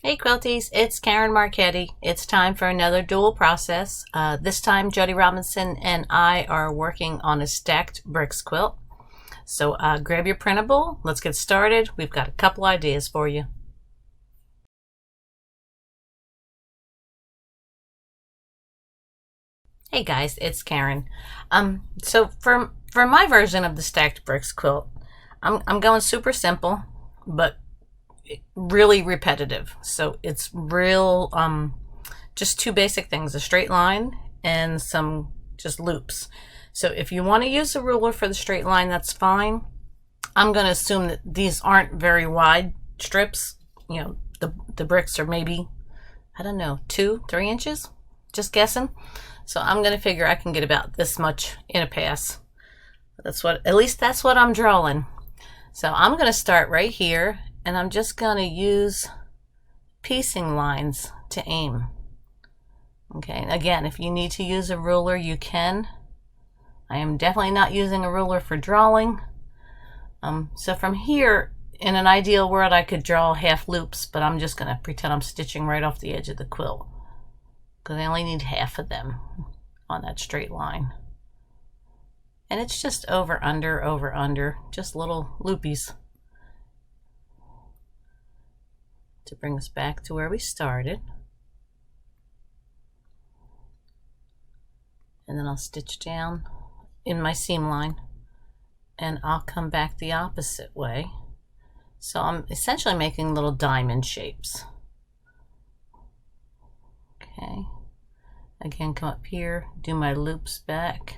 Hey Quilties, it's Karen Marchetti. It's time for another dual process. This time Jodi Robinson and I are working on a stacked bricks quilt. So grab your printable, let's get started. We've got a couple ideas for you. Hey guys, it's Karen. So for my version of the stacked bricks quilt, I'm going super simple, but really repetitive. So it's real, just two basic things: a straight line and some just loops. So if you want to use a ruler for the straight line, that's fine. I'm going to assume that these aren't very wide strips. You know, the bricks are maybe, I don't know, 2-3 inches, just guessing. So I'm going to figure I can get about this much in a pass. At least that's what I'm drawing. So I'm going to start right here, and I'm just going to use piecing lines to aim. Okay, again, if you need to use a ruler, you can. I am definitely not using a ruler for drawing. So from here, in an ideal world, I could draw half loops, but I'm just going to pretend I'm stitching right off the edge of the quilt, because I only need half of them on that straight line. And it's just over, under, just little loopies to bring us back to where we started. And then I'll stitch down in my seam line, and I'll come back the opposite way. So I'm essentially making little diamond shapes. Okay. Again, come up here, do my loops back.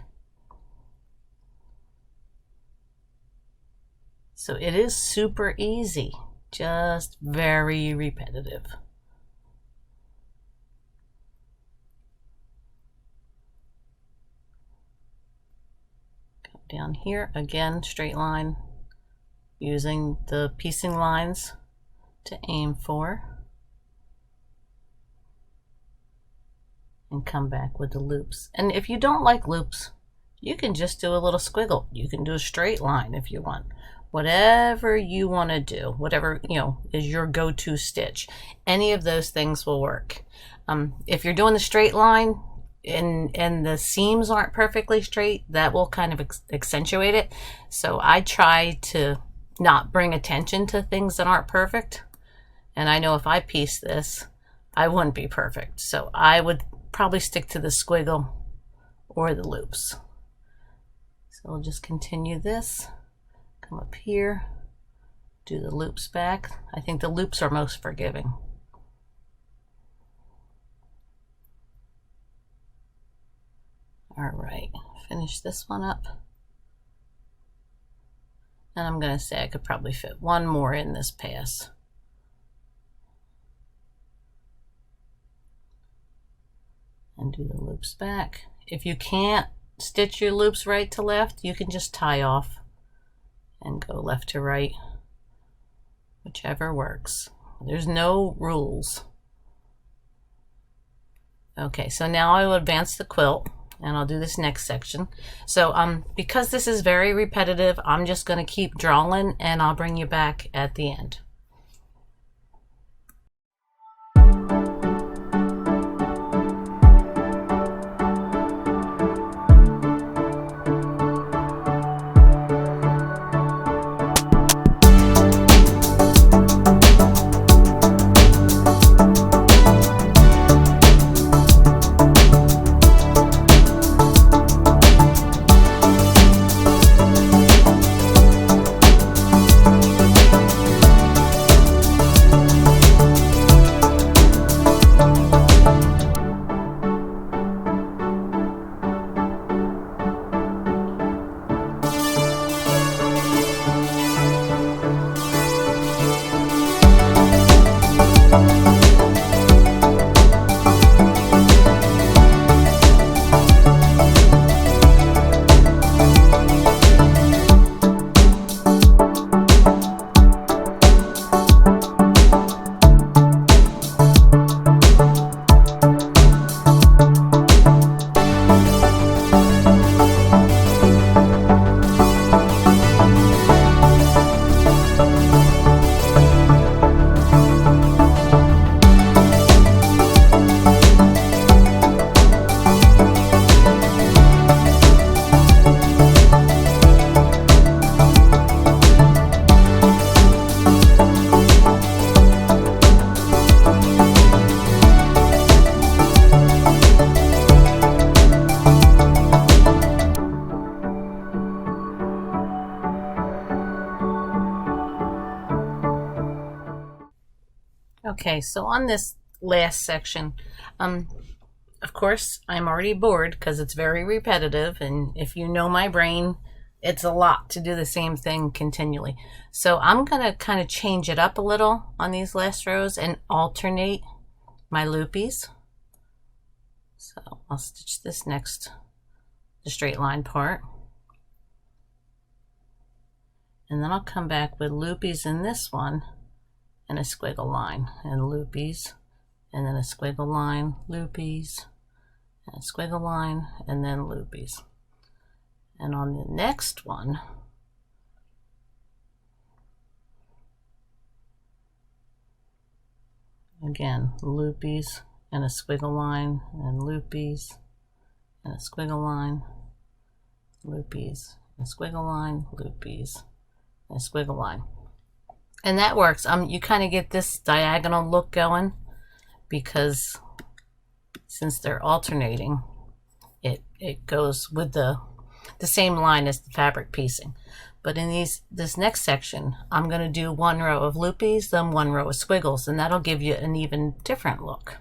So it is super easy, just very repetitive. Come down here, again, straight line, using the piecing lines to aim for. And come back with the loops. And if you don't like loops, you can just do a little squiggle. You can do a straight line if you want. Whatever you want to do, whatever, you know, is your go-to stitch. Any of those things will work. If you're doing the straight line and the seams aren't perfectly straight, that will kind of accentuate it. So I try to not bring attention to things that aren't perfect. And I know if I piece this, I wouldn't be perfect. So I would probably stick to the squiggle or the loops. So we'll just continue this. Come up here, do the loops back. I think the loops are most forgiving. All right, finish this one up. And I'm going to say I could probably fit one more in this pass. And do the loops back. If you can't stitch your loops right to left, you can just tie off and go left to right, whichever works. There's no rules. Okay, so now I will advance the quilt, and I'll do this next section. So because this is very repetitive, I'm just going to keep drawing, and I'll bring you back at the end. Okay, so on this last section, of course, I'm already bored because it's very repetitive, and if you know my brain, it's a lot to do the same thing continually. So I'm gonna kind of change it up a little on these last rows and alternate my loopies. So I'll stitch this next, the straight line part. And then I'll come back with loopies in this one and a squiggle line, and loopies, and then a squiggle line, loopies, and a squiggle line, and then loopies. And on the next one, again, loopies and a squiggle line, and loopies and a squiggle line, loopies, and a squiggle line, loopies, and a squiggle line. And that works. You kind of get this diagonal look going because since they're alternating, it goes with the same line as the fabric piecing. But in this next section, I'm going to do one row of loopies, then one row of squiggles, and that'll give you an even different look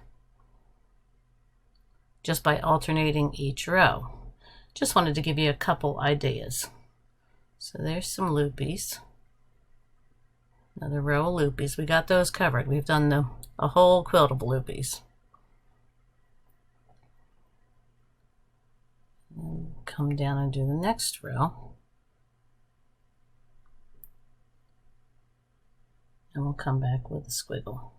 just by alternating each row. Just wanted to give you a couple ideas. So there's some loopies. Another row of loopies. We got those covered. We've done a whole quilt of loopies. And come down and do the next row. And we'll come back with a squiggle.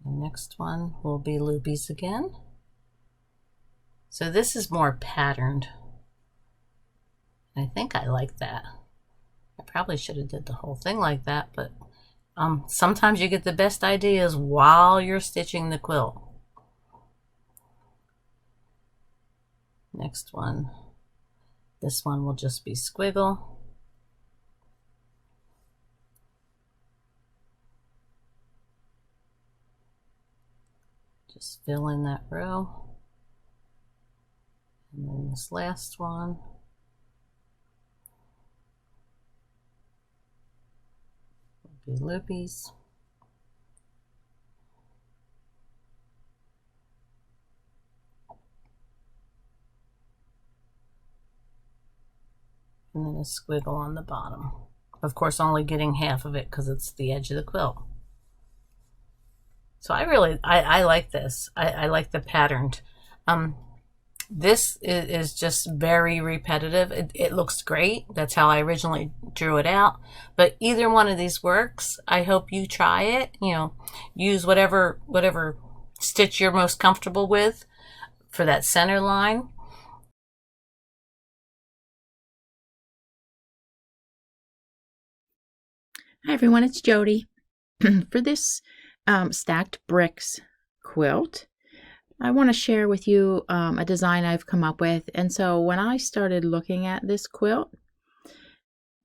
The next one will be loopies again. So this is more patterned. I think I like that. I probably should have did the whole thing like that, but sometimes you get the best ideas while you're stitching the quilt. Next one. This one will just be squiggle. Just fill in that row. And then this last one. Will be loopies. And then a squiggle on the bottom. Of course, only getting half of it because it's the edge of the quilt. So I like this. I like the patterned. This is just very repetitive. It looks great. That's how I originally drew it out. But either one of these works. I hope you try it. You know, use whatever stitch you're most comfortable with for that center line. Hi everyone, it's Jodi. For this stacked bricks quilt, I want to share with you a design I've come up with. And so when I started looking at this quilt,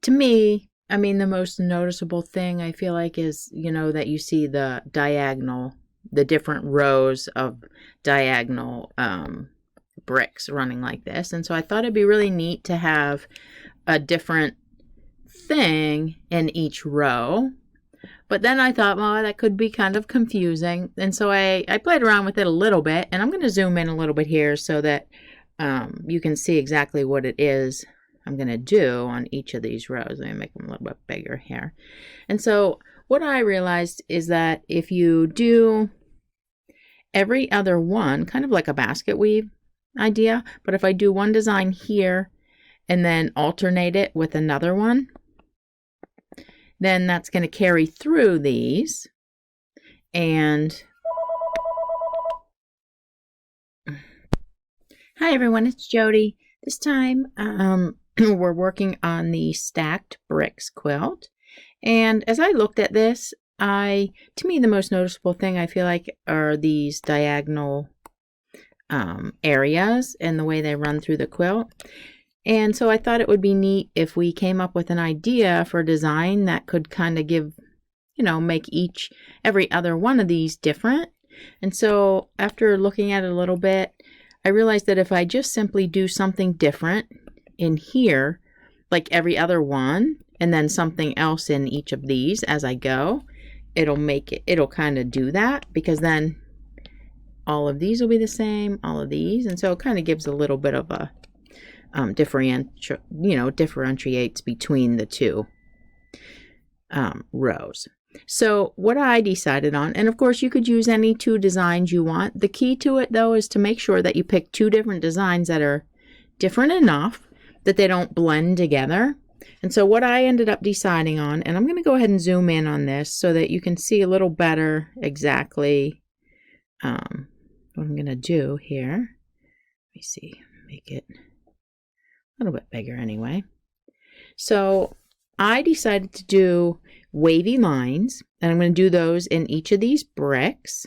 to me, I mean, the most noticeable thing I feel like is, you know, that you see the diagonal, the different rows of diagonal bricks running like this. And so I thought it'd be really neat to have a different thing in each row. But then I thought, well, that could be kind of confusing. And so I played around with it a little bit. And I'm going to zoom in a little bit here so that you can see exactly what it is I'm going to do on each of these rows. Let me make them a little bit bigger here. And so what I realized is that if you do every other one, kind of like a basket weave idea, but if I do one design here and then alternate it with another one, then that's going to carry through these. And hi everyone, it's Jodi. This time we're working on the stacked bricks quilt. And as I looked at this, to me the most noticeable thing I feel like are these diagonal areas and the way they run through the quilt. And so I thought it would be neat if we came up with an idea for a design that could kind of give, you know, make every other one of these different. And so after looking at it a little bit, I realized that if I just simply do something different in here, like every other one and then something else in each of these as I go, it'll kind of do that, because then all of these will be the same, all of these, and so it kind of gives a little bit of a differentiates between the two rows. So what I decided on, and of course you could use any two designs you want. The key to it though is to make sure that you pick two different designs that are different enough that they don't blend together. And so what I ended up deciding on, and I'm going to go ahead and zoom in on this so that you can see a little better exactly what I'm going to do here. Let me see, make it a little bit bigger anyway. So I decided to do wavy lines, and I'm going to do those in each of these bricks.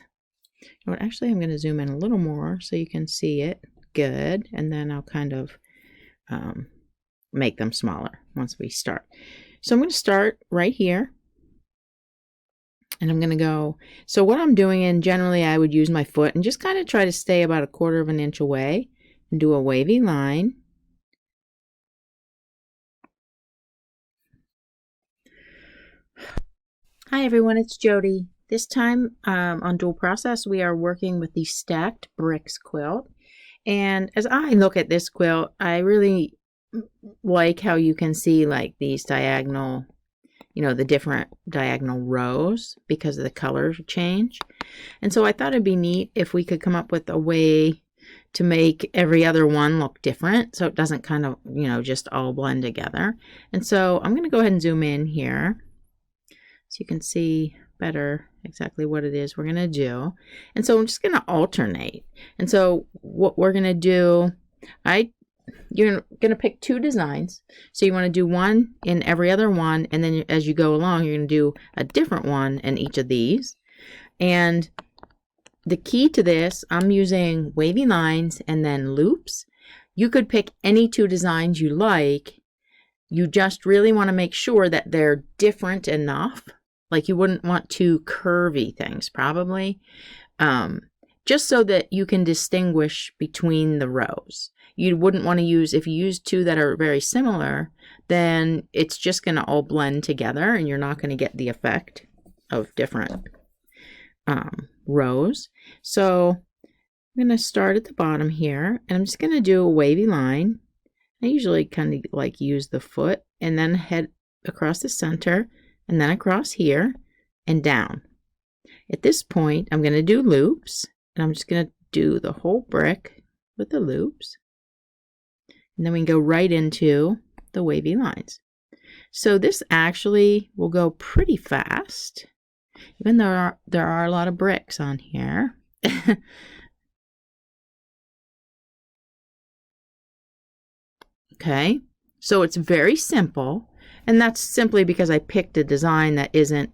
Actually, I'm going to zoom in a little more so you can see it good, and then I'll kind of make them smaller once we start. So I'm going to start right here, and I'm going to go, so what I'm doing, and generally I would use my foot and just kind of try to stay about 1/4 of an inch away and do a wavy line. Hi everyone, it's Jodi. This time on Dual Process we are working with the Stacked Bricks quilt, and as I look at this quilt, I really like how you can see like these diagonal, the different diagonal rows because of the color change. And so I thought it'd be neat if we could come up with a way to make every other one look different so it doesn't kind of, just all blend together. And so I'm going to go ahead and zoom in here so you can see better exactly what it is we're going to do. And so I'm just going to alternate. And so what we're going to do, you're going to pick two designs. So you want to do one in every other one, and then as you go along, you're going to do a different one in each of these. And the key to this, I'm using wavy lines and then loops. You could pick any two designs you like. You just really want to make sure that they're different enough. Like you wouldn't want two curvy things probably, just so that you can distinguish between the rows. You wouldn't want to use, if you use two that are very similar, then it's just going to all blend together and you're not going to get the effect of different rows. So I'm going to start at the bottom here, and I'm just going to do a wavy line. I usually kind of like use the foot and then head across the center and then across here and down. At this point, I'm going to do loops, and I'm just going to do the whole brick with the loops. And then we can go right into the wavy lines. So this actually will go pretty fast, even though there are a lot of bricks on here. Okay, so it's very simple, and that's simply because I picked a design that isn't,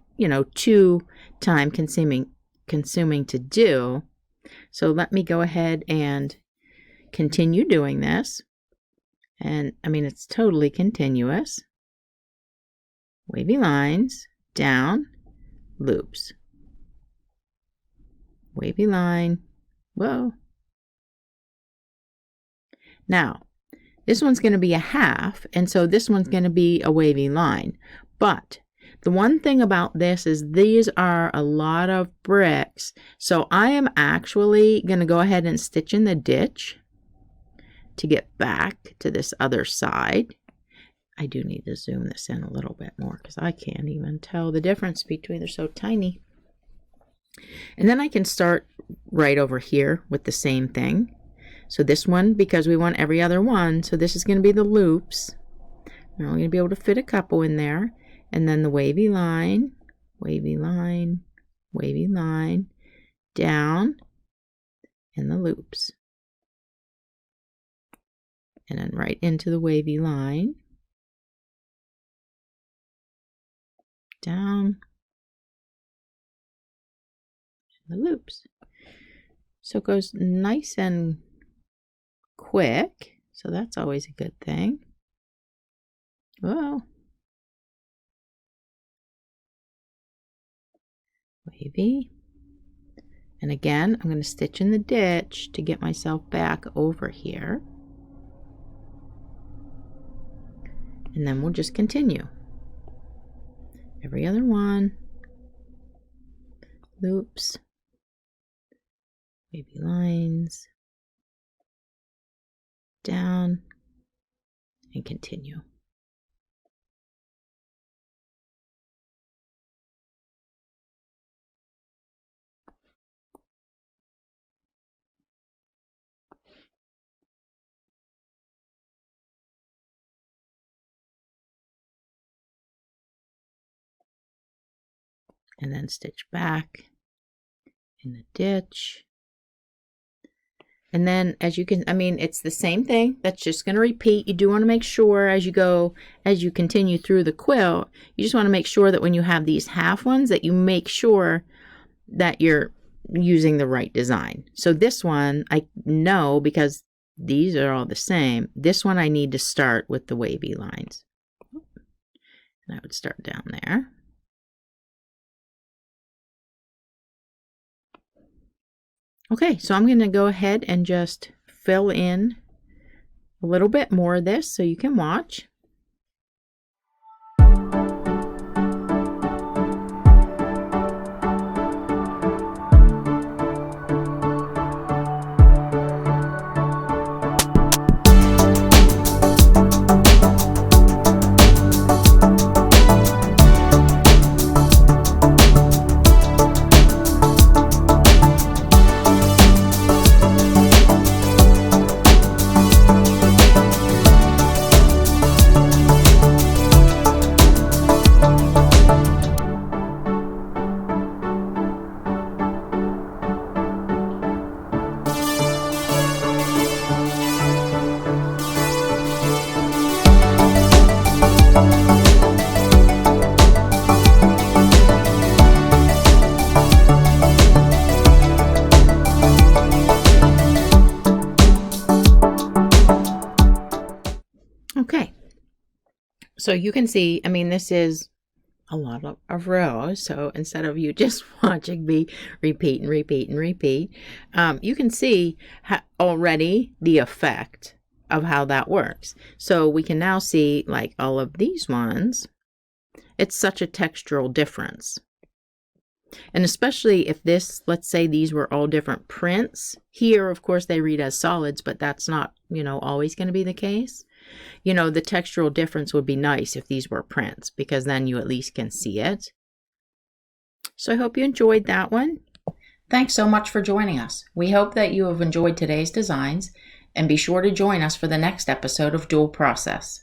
too time consuming to do. So let me go ahead and continue doing this. And I mean, it's totally continuous. Wavy lines, down, loops. Wavy line, whoa. Now, this one's going to be a half, and so this one's going to be a wavy line. But the one thing about this is these are a lot of bricks, so I am actually going to go ahead and stitch in the ditch to get back to this other side. I do need to zoom this in a little bit more because I can't even tell the difference between, they're so tiny. And then I can start right over here with the same thing. So this one, because we want every other one, so this is going to be the loops. We're only going to be able to fit a couple in there. And then the wavy line, wavy line, wavy line, down, and the loops. And then right into the wavy line, down, and the loops. So it goes nice and quick, so that's always a good thing. Whoa. Wavy. And again, I'm going to stitch in the ditch to get myself back over here. And then we'll just continue. Every other one. Loops. Wavy lines. Down. And continue. And then stitch back in the ditch. And then as you can, it's the same thing. That's just going to repeat. You do want to make sure as you continue through the quilt, you just want to make sure that when you have these half ones that you make sure that you're using the right design. So this one, I know because these are all the same. This one I need to start with the wavy lines. And I would start down there. Okay, so I'm going to go ahead and just fill in a little bit more of this so you can watch. Okay, so you can see, this is a lot of rows. So instead of you just watching me repeat and repeat and repeat, you can see already the effect of how that works. So we can now see like all of these ones, it's such a textural difference. And especially if this, let's say these were all different prints. Here, of course, they read as solids, but that's not, always going to be the case. The textural difference would be nice if these were prints, because then you at least can see it. So I hope you enjoyed that one. Thanks so much for joining us. We hope that you have enjoyed today's designs, and be sure to join us for the next episode of Dual Process.